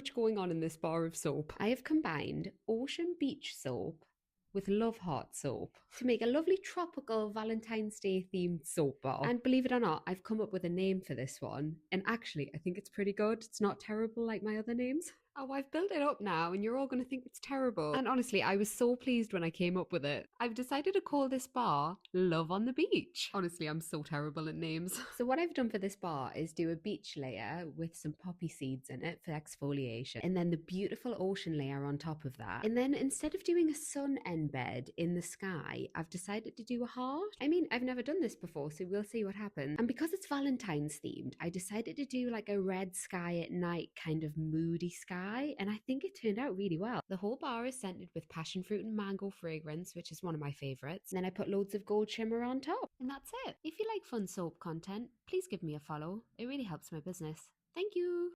much going on in this bar of soap. I have combined Ocean Beach soap with Love Heart soap to make a lovely tropical Valentine's Day themed soap bar. And believe it or not, I've come up with a name for this one. And actually, I think it's pretty good. It's not terrible like my other names. Oh, I've built it up now and you're all going to think it's terrible. And honestly, I was so pleased when I came up with it. I've decided to call this bar Love on the Beach. Honestly, I'm so terrible at names. So what I've done for this bar is do a beach layer with some poppy seeds in it for exfoliation. And then the beautiful ocean layer on top of that. And then instead of doing a sun embed in the sky, I've decided to do a heart. I mean, I've never done this before, so we'll see what happens. And because it's Valentine's themed, I decided to do like a red sky at night kind of moody sky. And I think it turned out really well. The whole bar is scented with passion fruit and mango fragrance, which is one of my favorites. And then I put loads of gold shimmer on top. And that's it. If you like fun soap content, please give me a follow. It really helps my business. Thank you.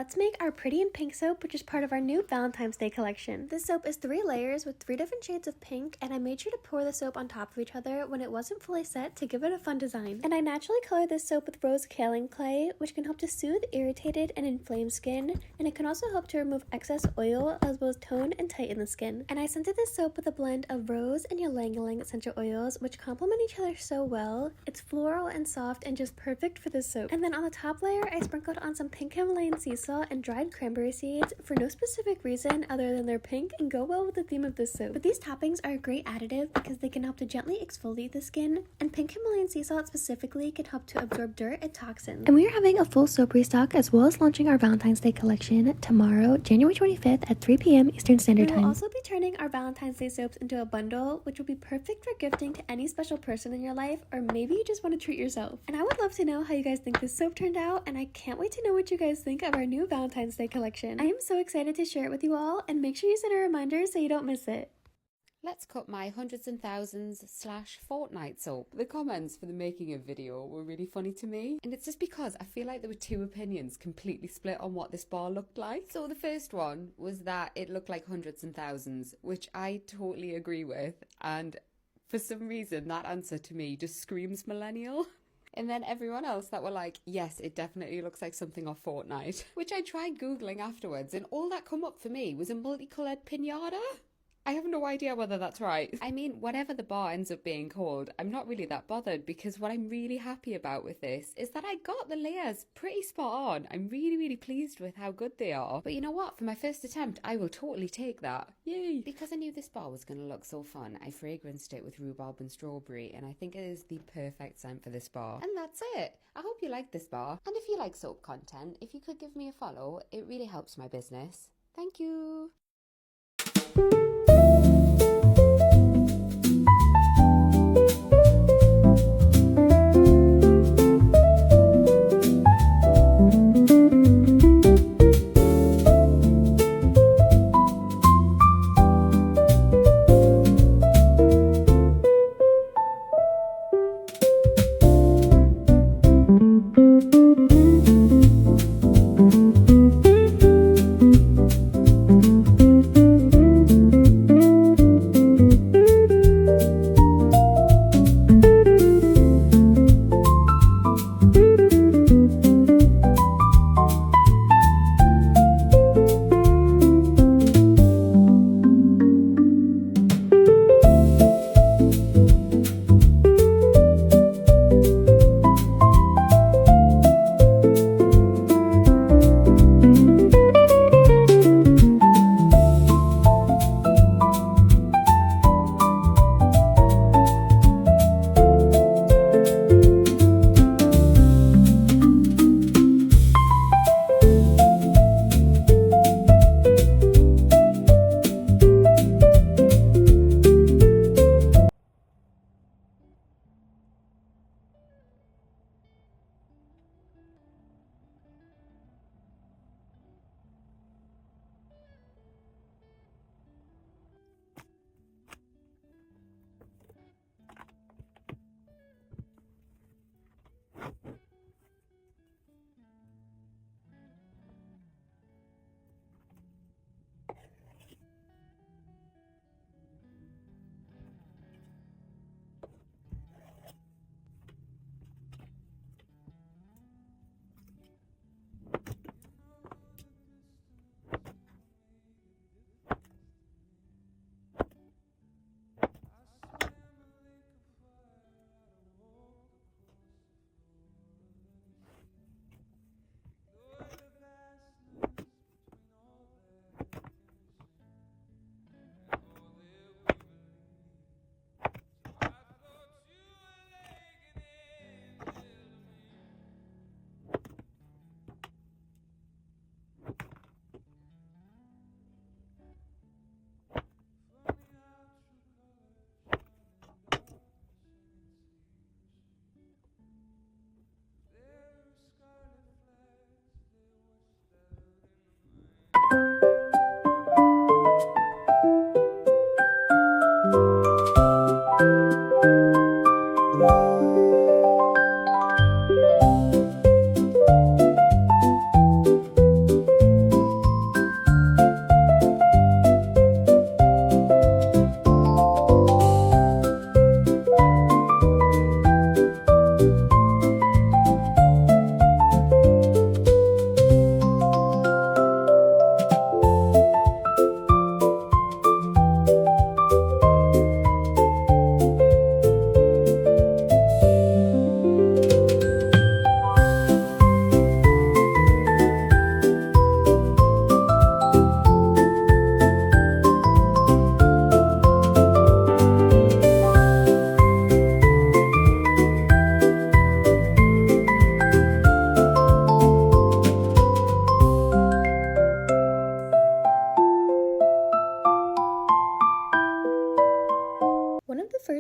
let's make our Pretty in Pink soap, which is part of our new Valentine's Day collection. This soap is 3 layers with 3 different shades of pink, and I made sure to pour the soap on top of each other when it wasn't fully set to give it a fun design. And I naturally colored this soap with rose kaolin clay, which can help to soothe irritated and inflamed skin, and it can also help to remove excess oil as well as tone and tighten the skin. And I scented this soap with a blend of rose and ylang-ylang essential oils, which complement each other so well. It's floral and soft and just perfect for this soap. And then on the top layer, I sprinkled on some pink Himalayan sea salt and dried cranberry seeds for no specific reason other than they're pink and go well with the theme of this soap. But these toppings are a great additive because they can help to gently exfoliate the skin, and pink Himalayan sea salt specifically can help to absorb dirt and toxins. And we are having a full soap restock as well as launching our Valentine's Day collection tomorrow, January 25th at 3 p.m. Eastern Standard Time. We will also be turning our Valentine's Day soaps into a bundle, which will be perfect for gifting to any special person in your life, or maybe you just want to treat yourself. And I would love to know how you guys think this soap turned out, and I can't wait to know what you guys think of our new Valentine's Day collection. I am so excited to share it with you all, and make sure you set a reminder so you don't miss it. Let's cut my hundreds and thousands / fortnight soap. The comments for the making of video were really funny to me, and it's just because I feel like there were 2 opinions completely split on what this bar looked like. So the first one was that it looked like hundreds and thousands, which I totally agree with, and for some reason that answer to me just screams millennial. And then everyone else that were like, yes, it definitely looks like something off Fortnite, which I tried Googling afterwards, and all that come up for me was a multicolored piñata. I have no idea whether that's right. I mean, whatever the bar ends up being called, I'm not really that bothered, because what I'm really happy about with this is that I got the layers pretty spot on. I'm really pleased with how good they are. But you know what? For my first attempt, I will totally take that. Yay! Because I knew this bar was going to look so fun, I fragranced it with rhubarb and strawberry, and I think it is the perfect scent for this bar. And that's it. I hope you like this bar. And if you like soap content, if you could give me a follow, it really helps my business. Thank you!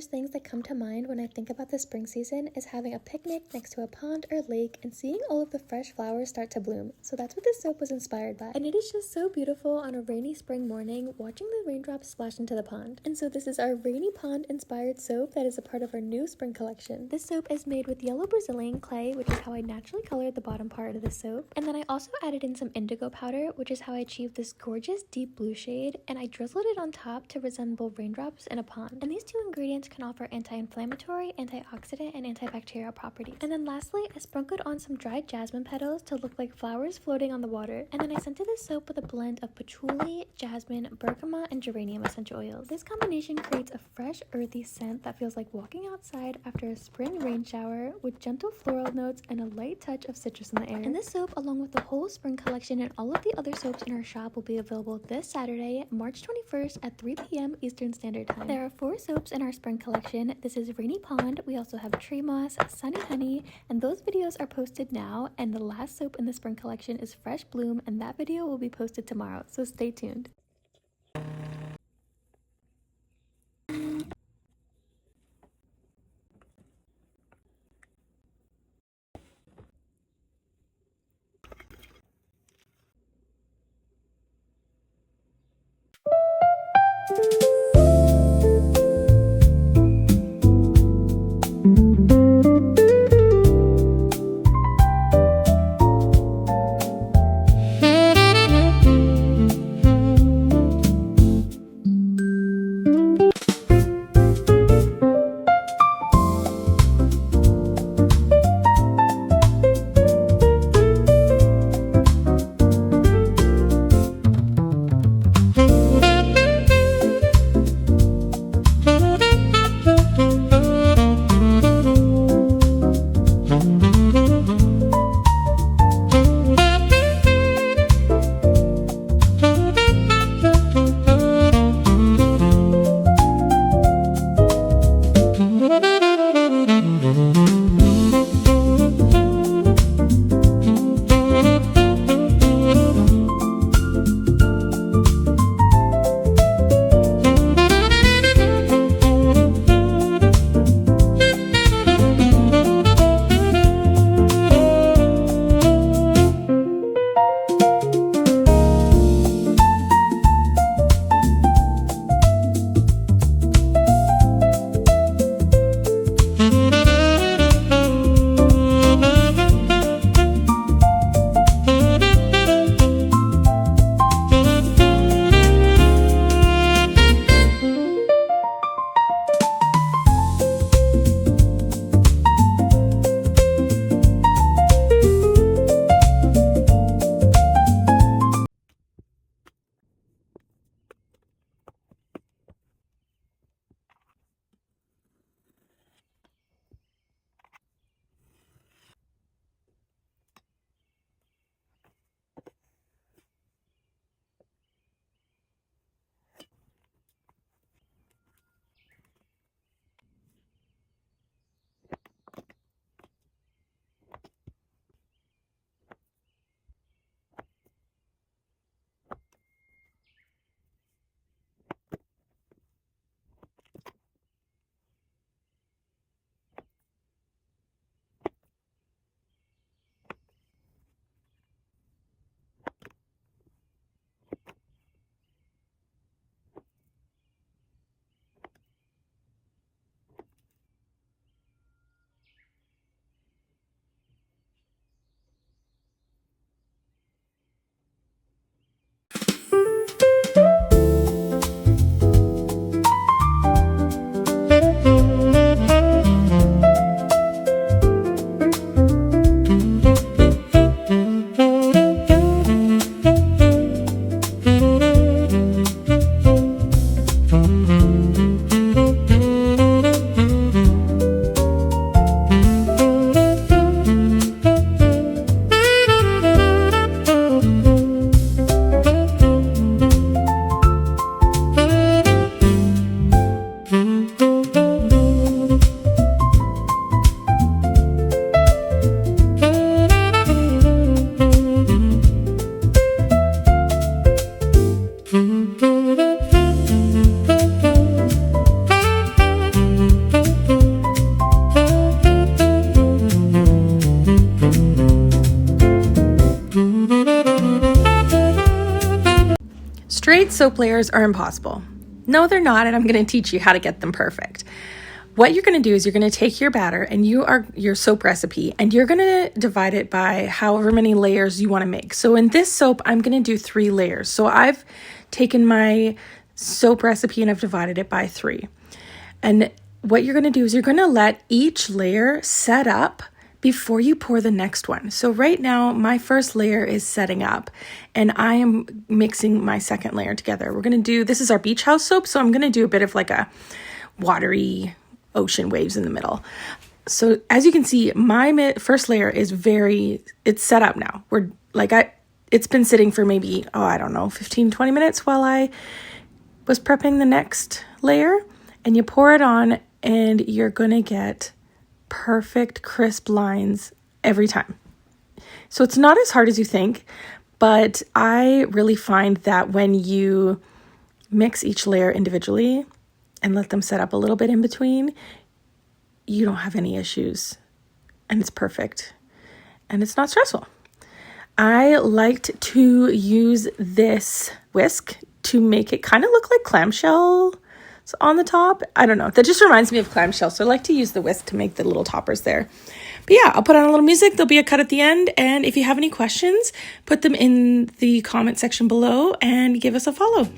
first things that come to mind when I think about the spring season is having a picnic next to a pond or lake and seeing all of the fresh flowers start to bloom. So that's what this soap was inspired by. And it is just so beautiful on a rainy spring morning watching the raindrops splash into the pond. And so this is our rainy pond inspired soap that is a part of our new spring collection. This soap is made with yellow Brazilian clay, which is how I naturally colored the bottom part of the soap. And then I also added in some indigo powder, which is how I achieved this gorgeous deep blue shade, and I drizzled it on top to resemble raindrops in a pond. And these two ingredients can offer anti-inflammatory, antioxidant, and antibacterial properties. And then lastly, I sprinkled on some dried jasmine petals to look like flowers floating on the water. And then I scented this soap with a blend of patchouli, jasmine, bergamot, and geranium essential oils. This combination creates a fresh, earthy scent that feels like walking outside after a spring rain shower with gentle floral notes and a light touch of citrus in the air. And this soap, along with the whole spring collection and all of the other soaps in our shop, will be available this Saturday, March 21st at 3 p.m. Eastern Standard Time. There are 4 soaps in our spring collection. This is Rainy Pond, we also have Tree Moss, Sunny Honey, and those videos are posted now, and the last soap in the spring collection is Fresh Bloom, and that video will be posted tomorrow, so stay tuned. Straight soap layers are impossible. No, they're not, and I'm going to teach you how to get them perfect. What you're going to do is you're going to take your batter and your soap recipe, and you're going to divide it by however many layers you want to make. So in this soap, I'm going to do 3 layers. So I've taken my soap recipe and I've divided it by 3. And what you're going to do is you're going to let each layer set up before you pour the next one. So right now, my first layer is setting up and I am mixing my second layer together. This is our beach house soap, so I'm going to do a bit of like a watery ocean waves in the middle. So as you can see, my first layer is it's set up now. It's been sitting for maybe, 15, 20 minutes while I was prepping the next layer, and you pour it on and you're going to get perfect crisp lines every time. So it's not as hard as you think, but I really find that when you mix each layer individually and let them set up a little bit in between, you don't have any issues and it's perfect and it's not stressful. I liked to use this whisk to make it kind of look like clamshell on the top. I don't know. That just reminds me of clamshell. So I like to use the whisk to make the little toppers there. But yeah, I'll put on a little music. There'll be a cut at the end. And if you have any questions, put them in the comment section below and give us a follow.